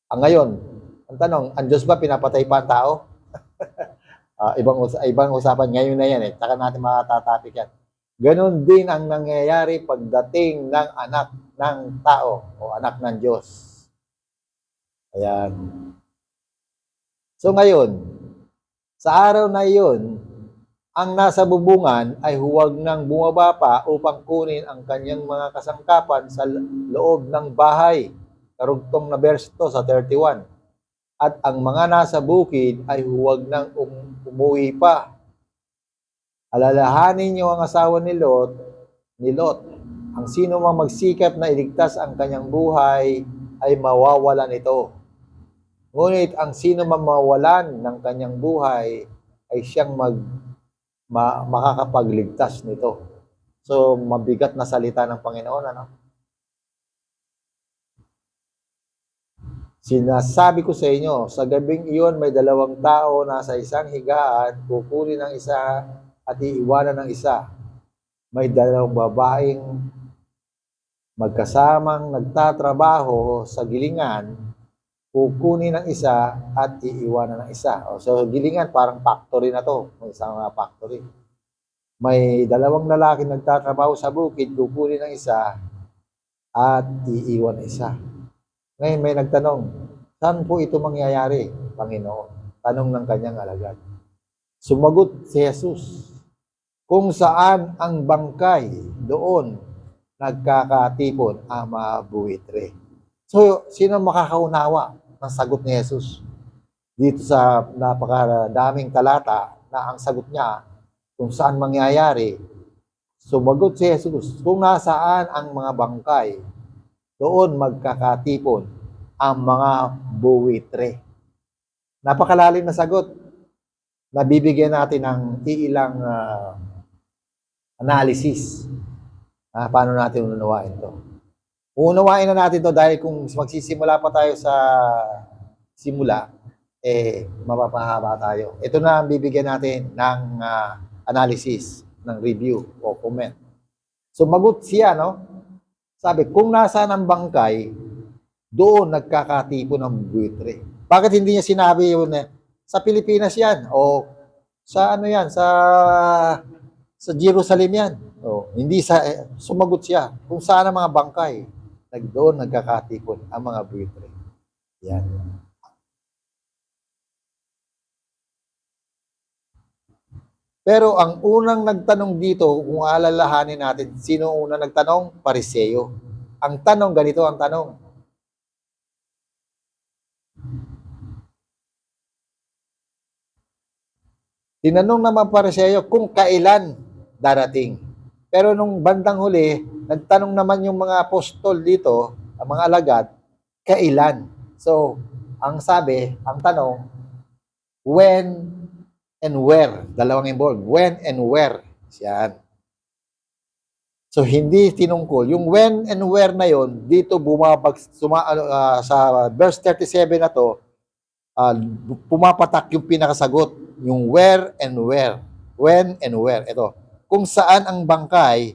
Ngayon, ang tanong, ang Diyos ba pinapatay pa ang tao? Ibang usapan ngayon na yan Saka natin makatatapik yan. Ganon din ang nangyayari pagdating ng anak ng tao o anak ng Diyos. Ayan. So ngayon, sa araw na iyon, ang nasa bubungan ay huwag nang bumaba pa upang kunin ang kanyang mga kasangkapan sa loob ng bahay. Karugtong na verse to sa 31. At ang mga nasa bukid ay huwag nang umuwi pa. Alalahanin niyo ang asawa ni Lot. Ang sino mang magsikap na iligtas ang kanyang buhay ay mawawalan ito. Ngunit ang sino mang mawalan ng kanyang buhay ay siyang makakapagligtas nito. So, mabigat na salita ng Panginoon, Sinasabi ko sa inyo, sa gabing iyon may 2 tao na sa isang higaan, kukunin ng isa at iiwanan ng isa. May 2 babaeng magkasamang nagtatrabaho sa gilingan, kukunin ng isa at iiwanan ng isa. So gilingan parang factory na to, may isang factory. May 2 lalaki nagtatrabaho sa bukid, kukunin ng isa at iiwan ng isa. Ngayon may nagtanong, saan po ito mangyayari, Panginoon? Tanong ng kanyang alagad. Sumagot si Jesus, kung saan ang bangkay, doon nagkakatipon ang mga buwitre. So, sino makakaunawa ng sagot ni Jesus? Dito sa napakadaming talata na ang sagot niya kung saan mangyayari, sumagot si Jesus, kung nasaan ang mga bangkay, doon magkakatipon ang mga buwitre. Napakalalim na sagot. Nabibigyan natin ng ilang analysis. Paano natin unawain ito? Uunawain na natin to dahil kung magsisimula pa tayo sa simula, mapapahaba tayo. Ito na ang bibigyan natin ng analysis, ng review o comment. Sumagot siya, no? Sabi, kung nasaan ang bangkay, doon nagkakatipo ng buwitre. Bakit hindi niya sinabi yun sa Pilipinas yan? O sa ano yan? Sa Jerusalem yan? O, hindi sa, sumagot siya. Kung saan ang mga bangkay, doon nagkakatipon ang mga buwitre. Yan. Pero ang unang nagtanong dito, kung alalahanin natin, sino unang nagtanong? Pariseo. Ang tanong, ganito ang tanong. Tinanong naman Pariseo kung kailan darating. Pero nung bandang huli, nagtanong naman yung mga apostol dito, ang mga alagad, kailan? So, ang sabi, ang tanong, when and where. Dalawang involved. When and where. Yan. So, hindi tinungkol. Yung when and where na yon dito sa verse 37 na to, pumapatak yung pinakasagot. Yung where and where. When and where. Ito. Kung saan ang bangkay,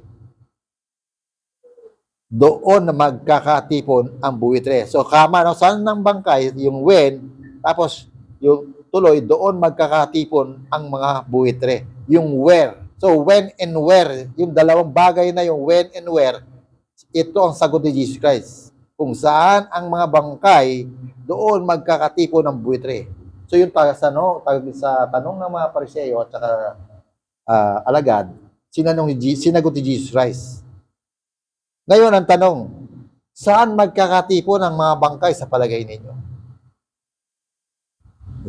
doon na magkakatipon ang buwitre. So, kama, no? Saan ang bangkay? Yung when, tapos yung tuloy, doon magkakatipon ang mga buwitre. Yung where. So, when and where, yung dalawang bagay na yung when and where, ito ang sagot ni Jesus Christ. Kung saan ang mga bangkay, doon magkakatipon ng buwitre. So, yung sa tanong ng mga Pariseo at saka alagad, sinagot ni Jesus Christ. Ngayon, ang tanong, saan magkakatipon ang mga bangkay sa palagay ninyo?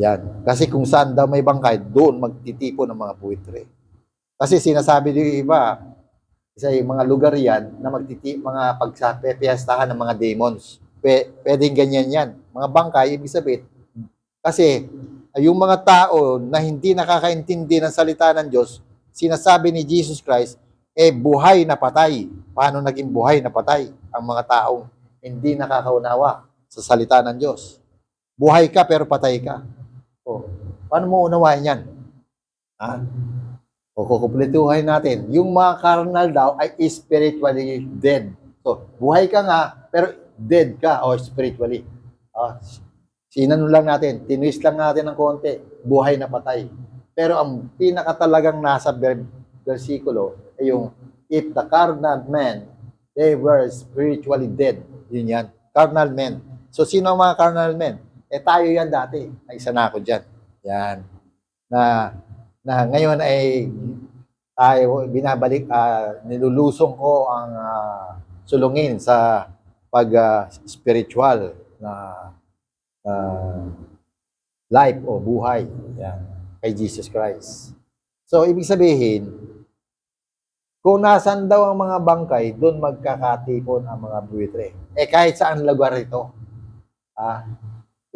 Yan. Kasi kung saan daw may bangkay, doon magtitipon ang mga buwitre. Kasi sinasabi din iba, isa yung mga lugar yan na mga pagsapepiestahan ng mga demons. Pwedeng ganyan yan. Mga bangkay, ibig sabihin, kasi yung mga tao na hindi nakakaintindi ng salita ng Diyos, sinasabi ni Jesus Christ, buhay na patay. Paano naging buhay na patay ang mga taong hindi nakakaunawa sa salita ng Diyos? Buhay ka pero patay ka. Paano mo unawain yan? Kukumpletuhin natin. Yung mga carnal daw ay spiritually dead. So, buhay ka nga, pero dead ka o spiritually. Sinano lang natin, tinwist lang natin ng konti, buhay na patay. Pero ang pinakatalagang nasa versikulo ay yung, if the carnal men, they were spiritually dead. Yun yan. Carnal men. So, sino ang mga carnal men? Tayo yan dati. Ay, isa na ako dyan. Yan. Na ngayon ay tayo binabalik, nilulusong ko ang sulungin sa pag-spiritual na life o buhay. Yan. Kay Jesus Christ. So, ibig sabihin, kung nasan daw ang mga bangkay, doon magkakatipon ang mga buwitre. Kahit saan lugar ito.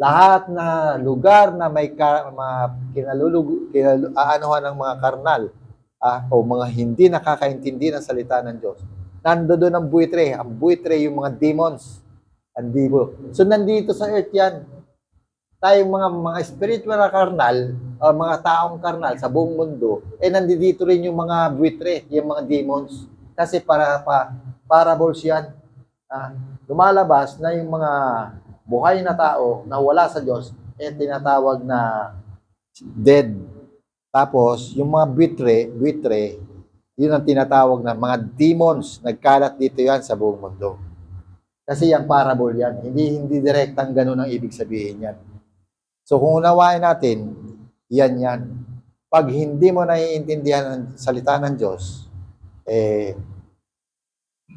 Lahat na lugar na may aanuhan ng mga karnal o mga hindi nakakaintindi ng salita ng Diyos, nandoon ang buwitre. Ang buwitre yung mga demons. Ang dibo. So, nandito sa earth yan. Tayong mga spiritual na karnal, o mga taong karnal sa buong mundo, nandito rin yung mga buwitre, yung mga demons. Kasi parables yan. Lumalabas na yung mga buhay na tao na wala sa Diyos, tinatawag na dead. Tapos, yung mga buwitre, yun ang tinatawag na mga demons. Nagkalat dito yan sa buong mundo. Kasi yung parable yan. Hindi direktang ganun ang ibig sabihin yan. So, kung unawain natin, yan. Pag hindi mo naiintindihan ang salita ng Diyos,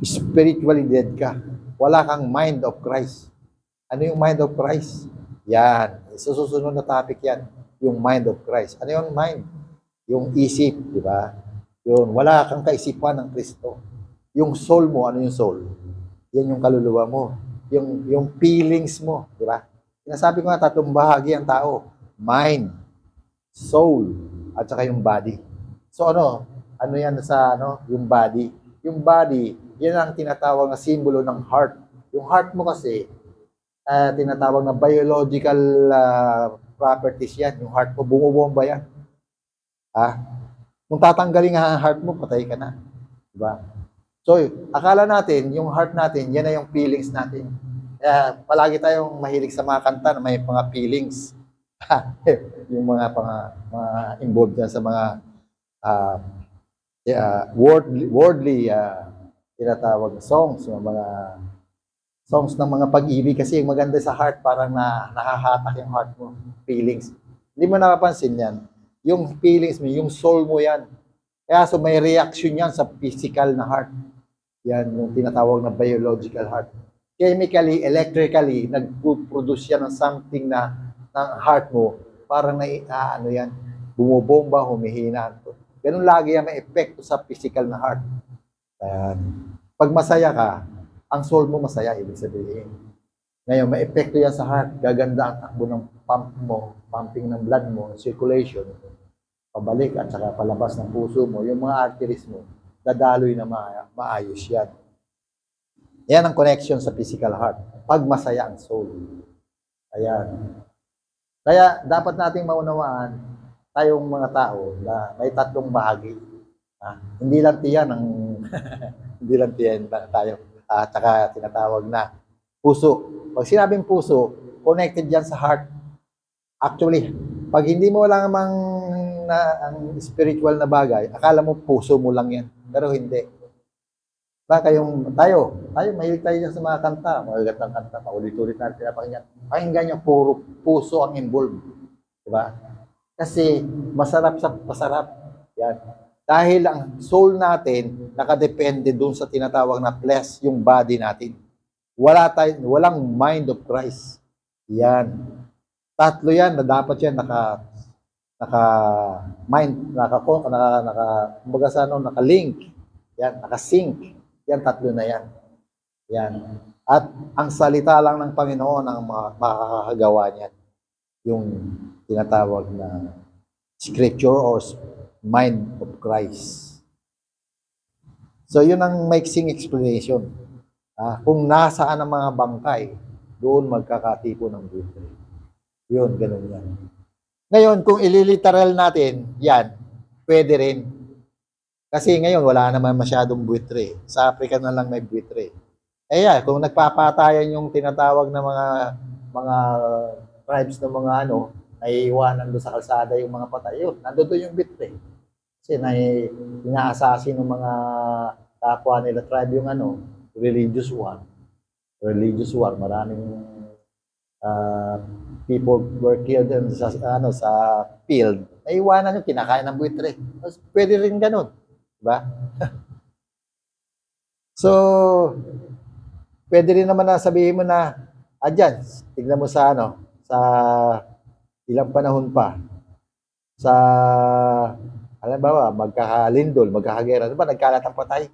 spiritually dead ka. Wala kang mind of Christ. Ano yung mind of Christ? Yan. Susunod na topic yan. Yung mind of Christ. Ano yung mind? Yung isip, di ba? Yun. Wala kang kaisipan ng Kristo. Yung soul mo, ano yung soul? Yan yung kaluluwa mo. Yung feelings mo, di ba? Sinasabi ko nga, tatlong bahagi ang tao. Mind, soul, at saka yung body. So ano yan sa yung body? Yung body, yan ang tinatawag na simbolo ng heart. Yung heart mo kasi, tinatawag na biological properties yan. Yung heart mo, bumubomba yan. Kung tatanggalin nga ang heart mo, patay ka na. Diba? So, akala natin, yung heart natin, yan na yung feelings natin. Kaya palagi tayong mahilig sa mga kanta na may mga feelings. Yung mga involved dyan sa mga worldly tinatawag na songs, yung mga songs ng mga pag-ibig kasi yung maganda sa heart, parang nahahatak yung heart mo, feelings. Hindi mo nakapansin yan. Yung feelings mo, yung soul mo yan. Kaya so may reaction yan sa physical na heart. Yan yung tinatawag na biological heart. Chemically, electrically, nag-produce yan ng something na ng heart mo, parang ano yan, bumubomba, humihina. Ganun lagi yan may epekto sa physical na heart. Ayan. Pag masaya ka, ang soul mo masaya, ibig sabihin. Ngayon, may epekto yan sa heart. Gaganda ang takbo ng pump mo, pumping ng blood mo, circulation, pabalik at saka palabas ng puso mo, yung mga arteries mo, dadaloy na maayos yan. Yan ang connection sa physical heart. Pag masaya ang soul. Ayan. Kaya dapat nating maunawaan tayong mga tao na may tatlong bahagi. Hindi lang tiyan ang hindi lang tiyan tayo. At saka tinatawag na puso. Pag sinabing puso, connected yan sa heart. Actually, pag hindi mo lang ang spiritual na bagay, akala mo puso mo lang yan. Pero hindi. Baka tayo mahilig tayo sa mga kanta, magagandang kanta, paulit-ulit natin pinapakinggan. Pakinggan nyo, puro puso ang involved. Diba? Kasi masarap sa pasarap. Yan. Dahil ang soul natin nakadepende dun sa tinatawag na flesh, yung body natin. Walang mind of Christ. Yan. Tatlo yan na dapat yan naka-link. Yan, naka-sync. Yan, tatlo na yan. Yan. At ang salita lang ng Panginoon ang makakagawa niyan. Yung tinatawag na scripture or mind of Christ. So, yun ang mixing explanation. Kung nasaan ang mga bangkay, doon magkakatipo ng buhay. Yun, ganun yan. Ngayon, kung ililiteral natin, yan, pwede rin. Kasi ngayon, wala naman masyadong buitre. Sa Africa na lang may buitre. Kung nagpapatayan yung tinatawag na mga tribes ng mga naiiwanan doon sa kalsada yung mga patay, yun, nandun yung buitre. Kasi ina-assassin ng mga kapwa nila tribe yung religious war. Religious war, maraming people were killed sa field. Naiiwanan yung kinakain ng buitre. Pwede rin ganun. Diba? So, pwede rin naman na sabihin mo na, dyan, tignan mo sa ilang panahon pa, alam ba, magkakalindol, magkakagera, diba, nagkalat ang patay.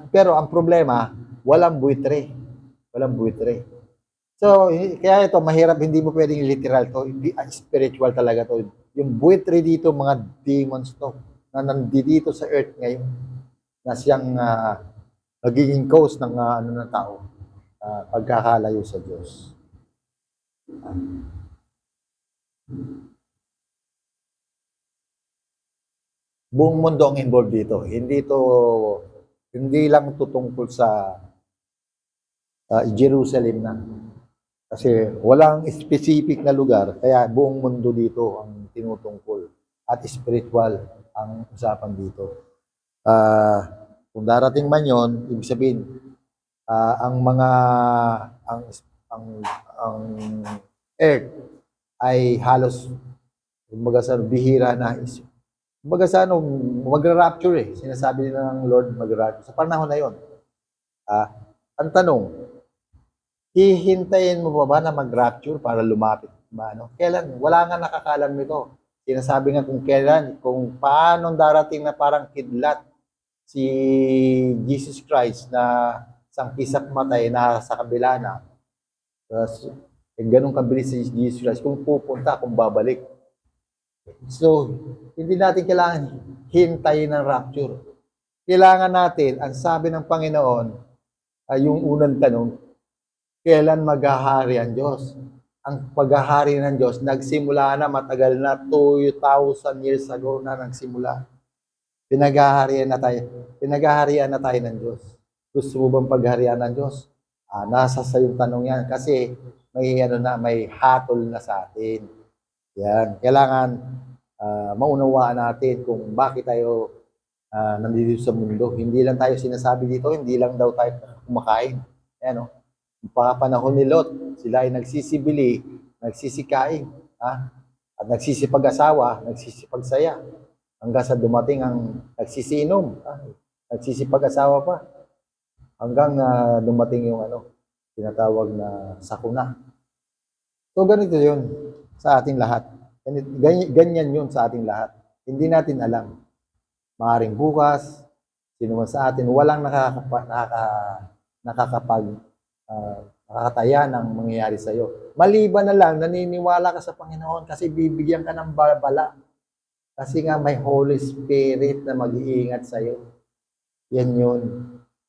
Pero ang problema, walang buitre. Walang buitre. So, kaya ito, mahirap, hindi mo pwedeng literal to, hindi spiritual talaga to. Yung buitre dito, mga demons to, na nandito sa earth ngayon, na siyang nagiging cause ng ng tao, pagkakalayo sa Diyos. Buong mundo ang involved dito. Hindi lang tutungkol sa Jerusalem na. Kasi walang specific na lugar, kaya buong mundo dito ang tinutungkol. At spiritual ang usapan dito. Kung darating man yon, ibig sabihin, ang earth ay halos bihira na magra-rapture Sinasabi nila ng Lord magra-rapture. Sa panahon na yon. Ang tanong, hihintayin mo pa ba na mag-rapture para lumapit? Kailan? Wala nga nakakalam nito. Sinasabi nga kung paano darating na parang kidlat si Jesus Christ na isang kisap matay na sa kabila na. Ganun kabilis si Jesus Christ kung pupunta, kung babalik. So, hindi natin kailangan hintayin ng rapture. Kailangan natin, ang sabi ng Panginoon, yung unang tanong, kailan maghahari ang Diyos? Ang paghahari ng Diyos, nagsimula na matagal na, 2,000 years ago na nagsimula. Pinaghaharian na tayo ng Diyos. Gusto mo bang pagharian ng Diyos? Nasa sa yung tanong yan kasi may hatol na sa atin. Yan, kailangan maunawaan natin kung bakit tayo nandito sa mundo. Hindi lang tayo sinasabi dito, hindi lang daw tayo kumakain. Yan, no? Panahon ni Lot, sila ay nagsisibili, nagsisikain, at nagsisipag-asawa, nagsisipagsaya. Hanggang sa dumating ang nagsisiinom, nagsisipag-asawa pa. Hanggang dumating yung tinatawag na sakuna. So ganito yun sa ating lahat. Ganyan yun sa ating lahat. Hindi natin alam. Maaring bukas, sino man sa atin, walang nakakataya ng mangyayari sa iyo. Maliban na lang, naniniwala ka sa Panginoon kasi bibigyan ka ng babala. Kasi nga may Holy Spirit na mag-iingat sa iyo. Yan yun.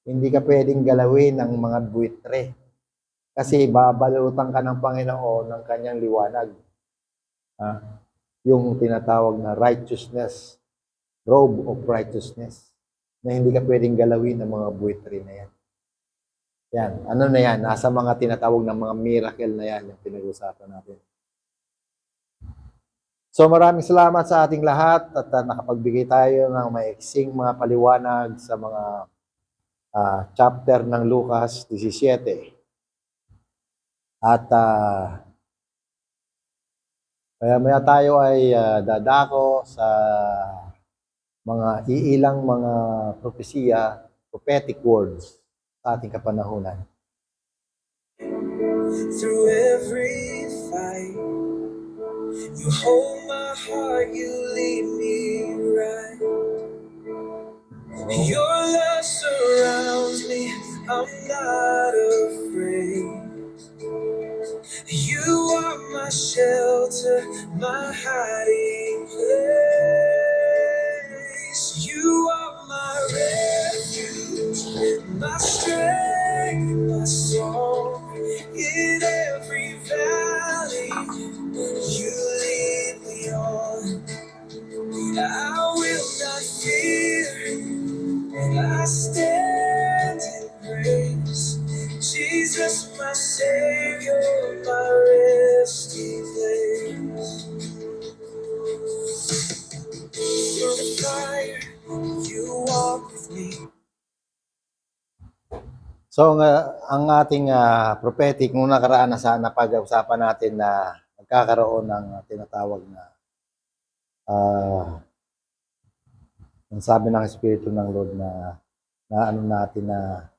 Hindi ka pwedeng galawin ng mga buitre. Kasi babalutan ka ng Panginoon ng kanyang liwanag. Yung tinatawag na righteousness, robe of righteousness, na hindi ka pwedeng galawin ng mga buitre na yan. Yan. Ano na yan? Nasa mga tinatawag ng mga miracle na yan yung pinag-usapan natin. So maraming salamat sa ating lahat at nakapagbigay tayo ng maiksing mga paliwanag sa mga chapter ng Lucas 17. At maya tayo ay dadako sa mga iilang mga propesiya, prophetic words sa ating kapanahunan. Through every fight, you hold my heart, you lead me right. Your love surrounds me, I'm not afraid. You are my shelter, my hiding place. You are my refuge, my strength, my song. In every valley, you lead me on. I will not fear, I stand in grace. Jesus, my Savior, my resting place. Through the fire, you walk with me. So, ang ating prophetic, nung nakaraan na sana pag-usapan natin na magkakaroon ng tinatawag na ang sabi ng Espiritu ng Lord na ano natin na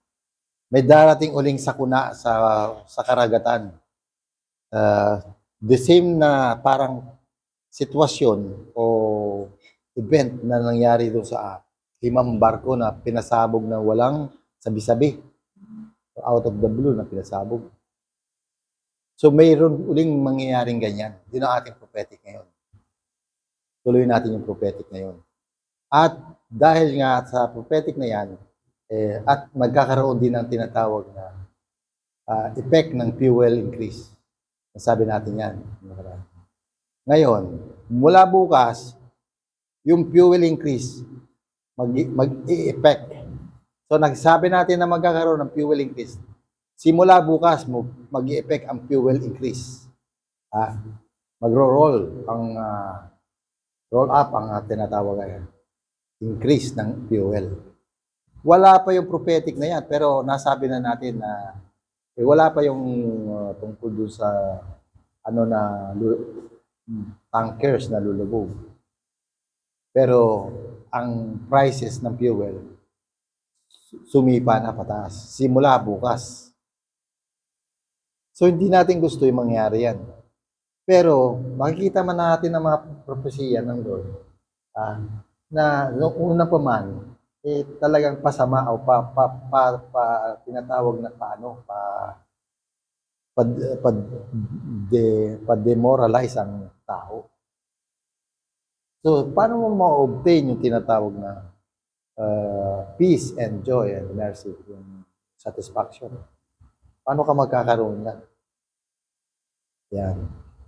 may darating uling sakuna sa karagatan. The same na parang sitwasyon o event na nangyari doon sa 5 barko na pinasabog na walang sabi-sabi. Out of the blue na pinasabog. So mayroon uling mangyayaring ganyan. Yun ang ating prophetic ngayon. Tuloy natin yung prophetic ngayon. At dahil nga sa prophetic na yan, at magkakaroon din ng tinatawag na effect ng fuel increase. Nasabi natin yan. Ngayon, mula bukas, yung fuel increase, mag-i-effect. So, nagsabi natin na magkakaroon ng fuel increase. Simula bukas, mag-i-effect ang fuel increase. Magro-roll roll up ang tinatawag ngayon. Increase ng fuel. Wala pa yung prophetic na yan, pero nasabi na natin na wala pa yung tungkol doon sa tankers na lulubog. Pero ang prices ng fuel sumipa na pataas simula bukas. So hindi natin gusto yung mangyari yan. Pero makikita man natin ang mga propesiya ng Lord na noong una pa man talagang pasama o tinatawag na pa-demoralize ang tao. So, paano mo ma-obtain yung tinatawag na peace and joy and mercy, yung satisfaction. Paano ka magkakaroon yan? Yan.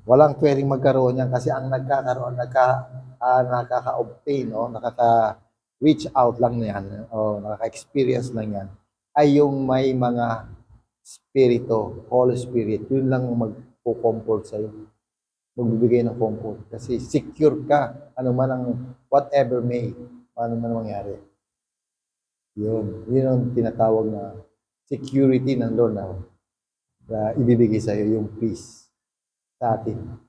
Walang pwedeng magkaroon yan kasi ang nagkakaroon, nakaka-obtain, nakaka-reach out lang yan, o nakaka-experience lang yan, ay yung may mga spirito, Holy Spirit, yun lang magpo-comfort sa'yo. Magbibigay ng comfort. Kasi secure ka, ano man ang whatever may, paano man mangyari. Yun ang tinatawag na security ng Lord na ibibigay sa'yo, yung peace sa atin.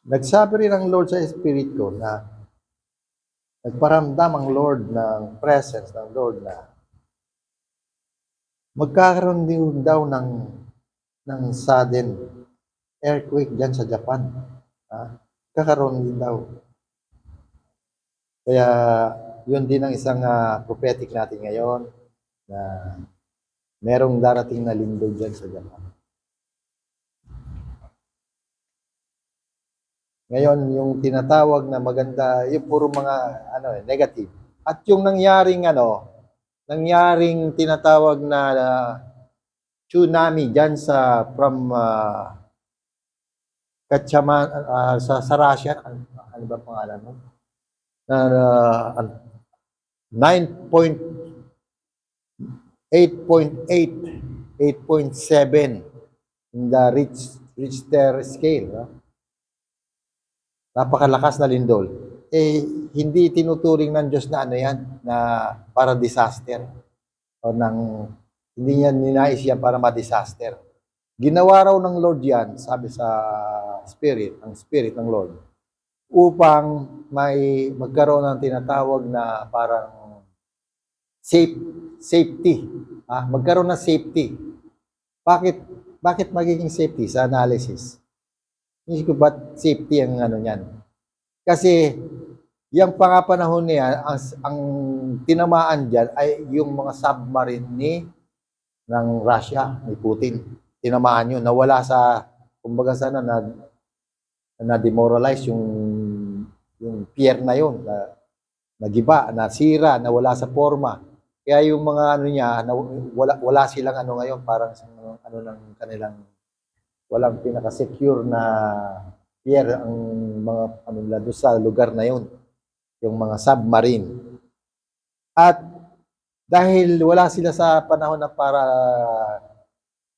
Nagsabi rin ang Lord sa Spirit ko na nagparamdam ang Lord ng presence ng Lord na magkakaroon din daw ng sudden earthquake dyan sa Japan. Kakaroon din daw. Kaya yun din ang isang prophetic natin ngayon na merong darating na lindol dyan sa Japan. Ngayon, yung tinatawag na maganda, yung puro mga negative. At yung nangyaring tinatawag na tsunami diyan from Kachaman sa Russia, ano ba pangalan mo? 8.7 in the Richter scale. Napakalakas na lindol. Hindi tinuturing ng Diyos na na para disaster. Hindi niya ninais yan para ma-disaster. Ginawa raw ng Lord yan, sabi sa ang Spirit ng Lord, upang may magkaroon ng tinatawag na parang safety. Magkaroon ng safety. Bakit magiging safety sa analysis? Hindi ko ba't safety ang niyan? Kasi yung pangapanahon niya, ang tinamaan dyan ay yung mga submarine ng Russia, ni Putin. Tinamaan yun. Nawala kumbaga sana na-demoralize yung pier na yun. Nagiba, nasira, nawala sa forma. Kaya yung mga niya, wala silang ngayon, parang ng kanilang walang pinaka-secure na pier ang mga doon sa lugar na yun, yung mga submarine. At dahil wala sila sa panahon na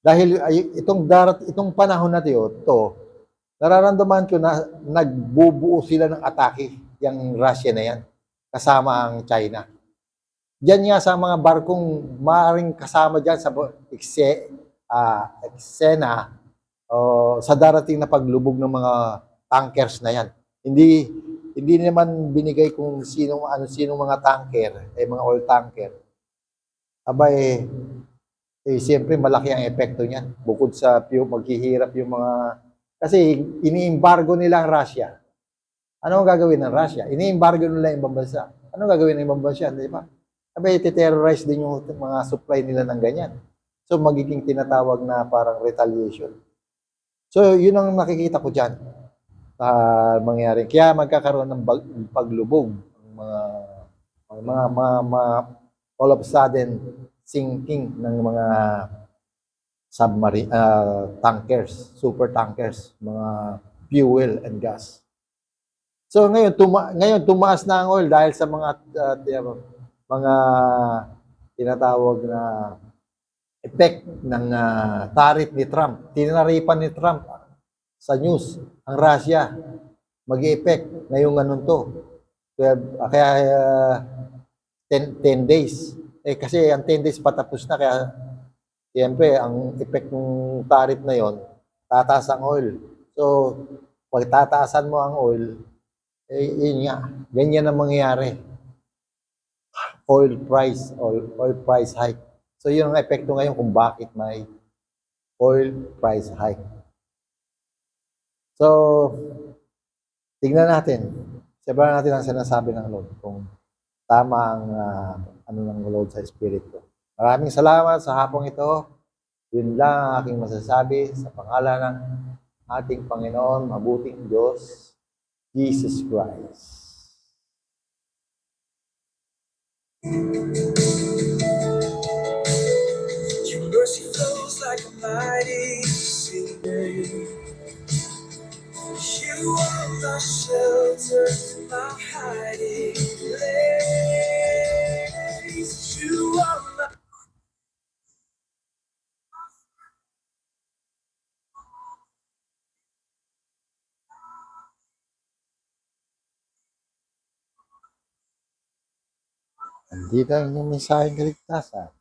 dahil itong panahon na ito, nararamdaman ko na nagbubuo sila ng atake, yung Russia na yan, kasama ang China. Diyan nga sa mga barkong maaaring kasama dyan sa eksena, sa darating na paglubog ng mga tankers na yan. Hindi naman binigay kung sinong mga tanker, mga oil tanker. Abay, siyempre malaki ang epekto niyan. Bukod sa maghihirap yung mga, kasi ini-embargo nila ang Russia. Ano ang gagawin ng Russia? Ini-embargo nila yung ibang bansa. Ano ang gagawin ng ibang bansa? Di ba? Abay, terrorize din yung mga supply nila ng ganyan. So, magiging tinatawag na parang retaliation. So, yun ang nakikita ko dyan. Mangyari. Kaya magkakaroon ng paglubog. All of a sudden, sinking ng mga submarine, tankers, super tankers, mga fuel and gas. So, ngayon tumaas na ang oil dahil sa mga tinatawag na effect ng tariff ni Trump. Tinaripan ni Trump sa news ang Russia. Mag-i-effect ngayong kaya 10 days. Kasi ang 10 days patapos na, kaya siyempre ang effect ng tariff na yon, tataas ang oil. So, pag tataasan mo ang oil, yun nga, ganyan ang mangyayari. Oil price hike. So, yun ang epekto ngayon kung bakit may oil price hike. So, tignan natin. Sabayan natin ang sinasabi ng Lord kung tama ang ng Lord sa Spirit ko. Maraming salamat sa hapong ito. Yun lang ang aking masasabi sa pangalan ng ating Panginoon, mabuting Diyos, Jesus Christ. Your mercy flows like a mighty sea. You are my shelter, my hiding place. You are my Nandito ang inyong mensaheng kaligtasan.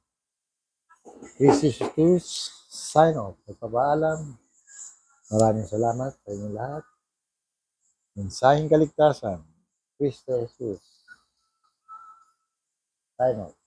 Jesus Christ, sign off. Nagpapaalam. Maraming salamat sa inyong lahat. Mensaheng kaligtasan. Cristo Jesus. Sign off.